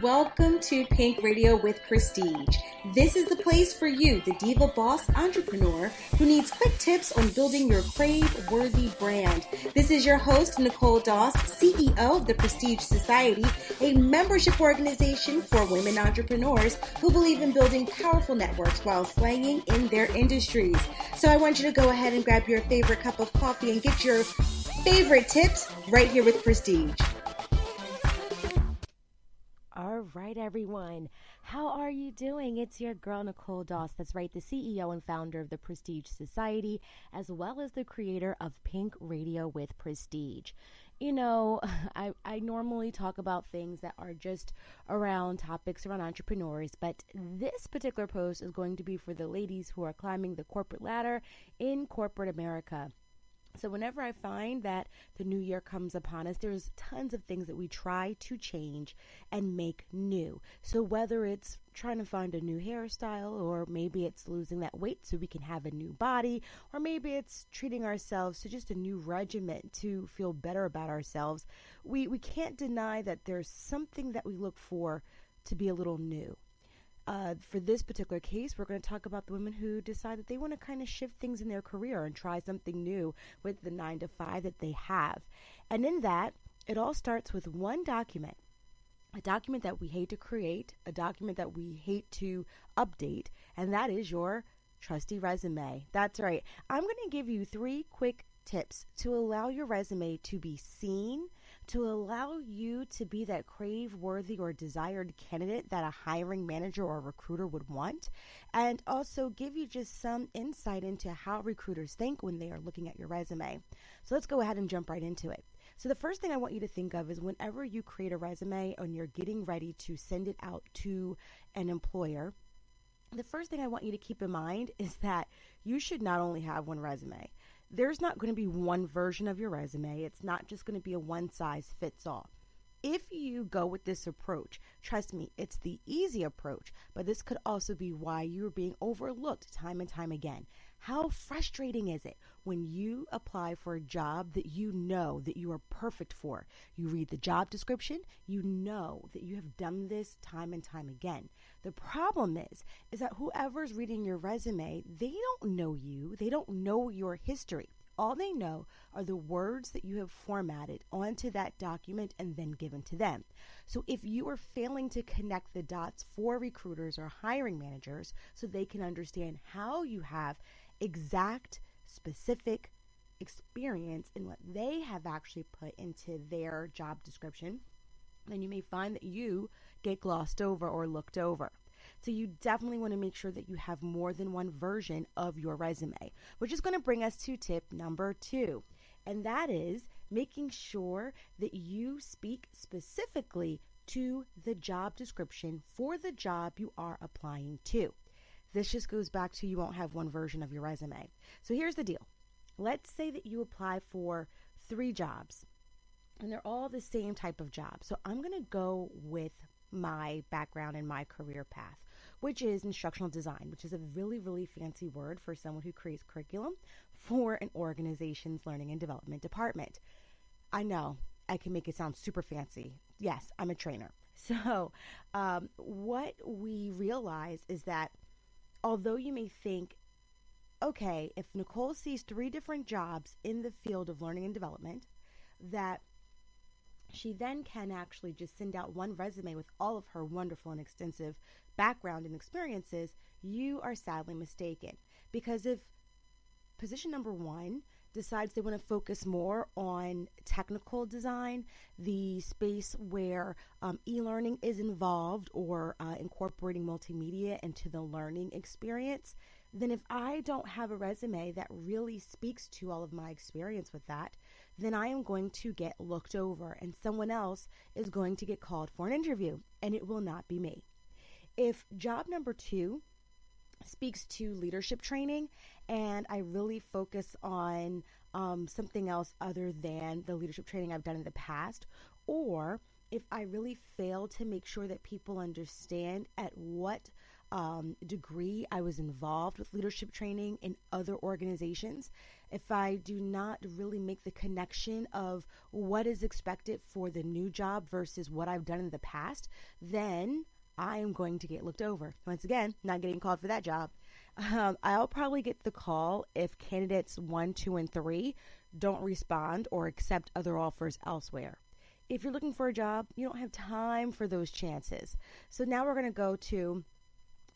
Welcome to Pink Radio with Prestige. This is the place for you, the diva boss entrepreneur who needs quick tips on building your crave-worthy brand. This is your host, Nicole Doss, CEO of the Prestige Society, a membership organization for women entrepreneurs who believe in building powerful networks while slanging in their industries. So I want you to go ahead and grab your favorite cup of coffee and get your favorite tips right here with Prestige. All right, everyone. How are you doing? It's your girl, Nicole Doss. That's right, the CEO and founder of the Prestige Society, as well as the creator of Pink Radio with Prestige. You know, I normally talk about things that are just around topics around entrepreneurs, but this particular post is going to be for the ladies who are climbing the corporate ladder in corporate America. So whenever I find that the new year comes upon us, there's tons of things that we try to change and make new. So whether it's trying to find a new hairstyle, or maybe it's losing that weight so we can have a new body, or maybe it's treating ourselves to just a new regimen to feel better about ourselves, we can't deny that there's something that we look for to be a little new. For this particular case, we're going to talk about the women who decide that they want to kind of shift things in their career and try something new with the 9-to-5 that they have. And in that, it all starts with one document, a document that we hate to create, a document that we hate to update, and that is your trusty resume. That's right. I'm going to give you 3 quick tips to allow your resume to be seen, to allow you to be that crave-worthy or desired candidate that a hiring manager or recruiter would want, and also give you just some insight into how recruiters think when they are looking at your resume. So let's go ahead and jump right into it. So the first thing I want you to think of is whenever you create a resume and you're getting ready to send it out to an employer, the first thing I want you to keep in mind is that you should not only have one resume. There's not going to be one version of your resume. It's not just going to be a one-size-fits-all. If you go with this approach, trust me, it's the easy approach, but this could also be why you're being overlooked time and time again. How frustrating is it when you apply for a job that you know that you are perfect for? You read the job description, you know that you have done this time and time again. The problem is that whoever's reading your resume, they don't know you, they don't know your history. All they know are the words that you have formatted onto that document and then given to them. So if you are failing to connect the dots for recruiters or hiring managers so they can understand how you have exact, specific experience in what they have actually put into their job description, then you may find that you get glossed over or looked over. So you definitely want to make sure that you have more than one version of your resume, which is going to bring us to tip number 2. And that is making sure that you speak specifically to the job description for the job you are applying to. This just goes back to you won't have one version of your resume. So here's the deal. Let's say that you apply for 3 jobs and they're all the same type of job. So I'm going to go with my background and my career path, which is instructional design, which is a really, really fancy word for someone who creates curriculum for an organization's learning and development department. I know I can make it sound super fancy. Yes, I'm a trainer. So what we realize is that although you may think, okay, if Nicole sees 3 different jobs in the field of learning and development, that she then can actually just send out one resume with all of her wonderful and extensive background and experiences, you are sadly mistaken. Because if position number 1 decides they want to focus more on technical design, the space where e-learning is involved, or incorporating multimedia into the learning experience, then if I don't have a resume that really speaks to all of my experience with that, then I am going to get looked over and someone else is going to get called for an interview, and it will not be me. If job number 2 speaks to leadership training and I really focus on something else other than the leadership training I've done in the past, or if I really fail to make sure that people understand at what degree I was involved with leadership training in other organizations, if I do not really make the connection of what is expected for the new job versus what I've done in the past, then I am going to get looked over. Once again, not getting called for that job. I'll probably get the call if candidates 1, 2, and 3 don't respond or accept other offers elsewhere. If you're looking for a job, you don't have time for those chances. So now we're going to go to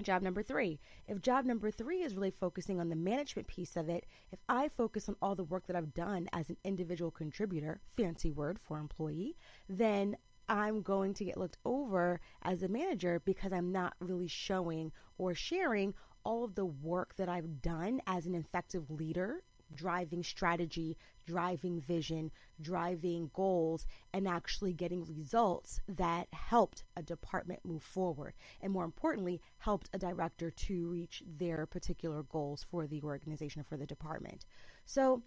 job number 3. If job number 3 is really focusing on the management piece of it, if I focus on all the work that I've done as an individual contributor, fancy word for employee, then I'm going to get looked over as a manager because I'm not really showing or sharing all of the work that I've done as an effective leader, driving strategy, driving vision, driving goals, and actually getting results that helped a department move forward. And more importantly, helped a director to reach their particular goals for the organization or for the department. So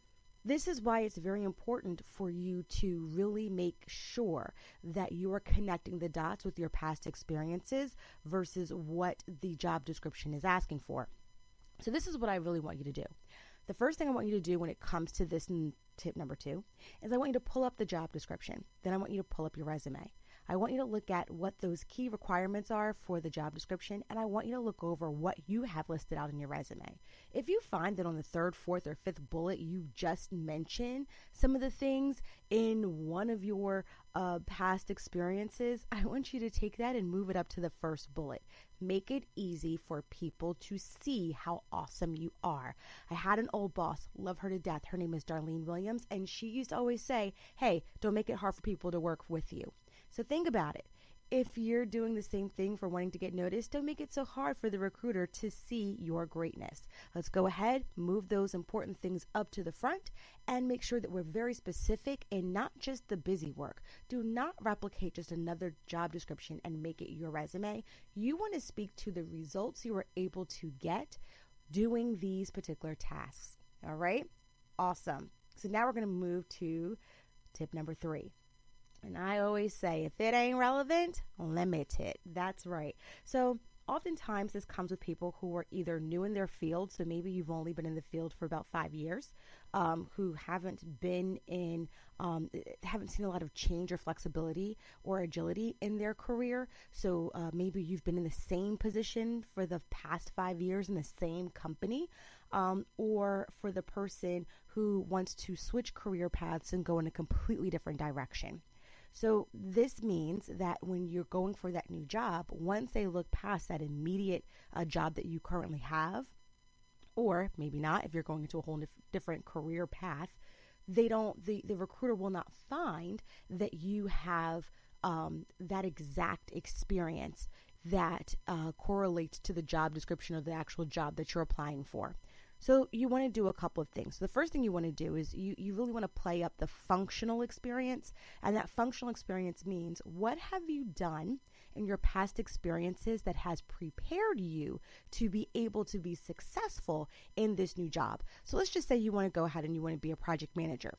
this is why it's very important for you to really make sure that you are connecting the dots with your past experiences versus what the job description is asking for. So this is what I really want you to do. The first thing I want you to do when it comes to this tip number 2 is I want you to pull up the job description. Then I want you to pull up your resume. I want you to look at what those key requirements are for the job description, and I want you to look over what you have listed out in your resume. If you find that on the 3rd, 4th, or 5th bullet, you just mention some of the things in one of your past experiences, I want you to take that and move it up to the 1st bullet. Make it easy for people to see how awesome you are. I had an old boss, love her to death. Her name is Darlene Williams, and she used to always say, hey, don't make it hard for people to work with you. So think about it. If you're doing the same thing for wanting to get noticed, don't make it so hard for the recruiter to see your greatness. Let's go ahead, move those important things up to the front, and make sure that we're very specific and not just the busy work. Do not replicate just another job description and make it your resume. You want to speak to the results you were able to get doing these particular tasks. All right? Awesome. So now we're going to move to tip number 3. And I always say, if it ain't relevant, limit it. That's right. So oftentimes this comes with people who are either new in their field, so maybe you've only been in the field for about 5 years, who haven't seen a lot of change or flexibility or agility in their career. So maybe you've been in the same position for the past 5 years in the same company, or for the person who wants to switch career paths and go in a completely different direction. So this means that when you're going for that new job, once they look past that immediate job that you currently have, or maybe not, if you're going into a whole different career path, the recruiter will not find that you have that exact experience that correlates to the job description of the actual job that you're applying for. So you want to do a couple of things. The first thing you want to do is you really want to play up the functional experience. And that functional experience means, what have you done in your past experiences that has prepared you to be able to be successful in this new job? So let's just say you want to go ahead and you want to be a project manager,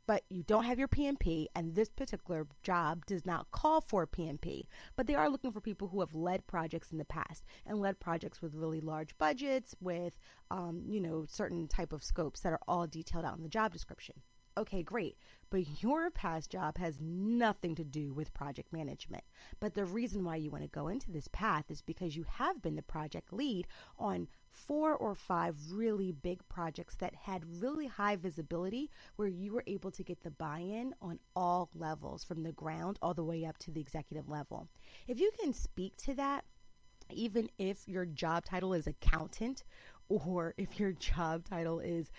but you don't have your PMP, and this particular job does not call for a PMP, but they are looking for people who have led projects in the past and led projects with really large budgets with, certain type of scopes that are all detailed out in the job description. Okay, great. But your past job has nothing to do with project management. But the reason why you want to go into this path is because you have been the project lead on 4 or 5 really big projects that had really high visibility, where you were able to get the buy-in on all levels, from the ground all the way up to the executive level. If you can speak to that, even if your job title is accountant, or if your job title is,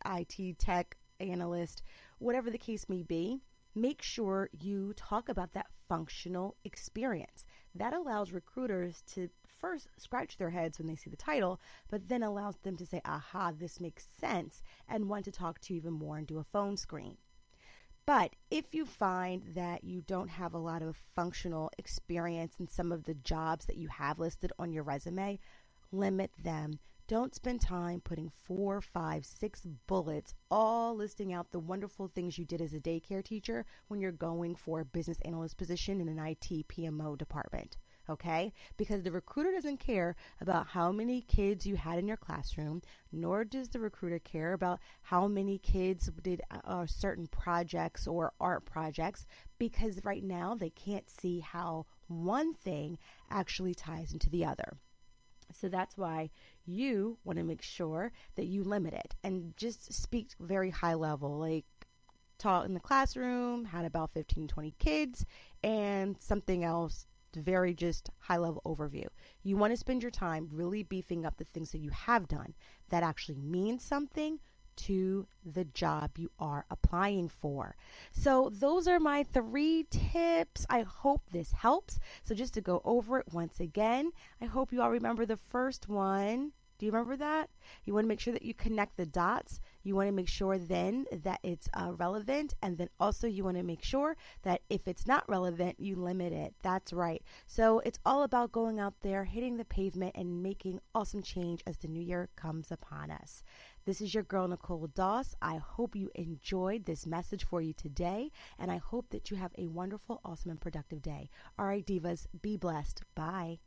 IT tech analyst, whatever the case may be, make sure you talk about that functional experience. That allows recruiters to first scratch their heads when they see the title, but then allows them to say, aha, this makes sense, and want to talk to you even more and do a phone screen. But if you find that you don't have a lot of functional experience in some of the jobs that you have listed on your resume, limit them. Don't spend time putting 4, 5, 6 bullets, all listing out the wonderful things you did as a daycare teacher when you're going for a business analyst position in an IT PMO department. okay? Because the recruiter doesn't care about how many kids you had in your classroom, nor does the recruiter care about how many kids did certain projects or art projects, because right now they can't see how one thing actually ties into the other. So that's why you want to make sure that you limit it and just speak very high level, like taught in the classroom, had about 15, 20 kids, and something else, very just high level overview. You want to spend your time really beefing up the things that you have done that actually mean something to the job you are applying for. So those are my 3 tips. I hope this helps. So just to go over it once again, I hope you all remember the first one. Do you remember that? You want to make sure that you connect the dots. You want to make sure then that it's relevant. And then also you want to make sure that if it's not relevant, you limit it. That's right. So it's all about going out there, hitting the pavement, and making awesome change as the new year comes upon us. This is your girl, Nicole Doss. I hope you enjoyed this message for you today. And I hope that you have a wonderful, awesome, and productive day. All right, divas, be blessed. Bye.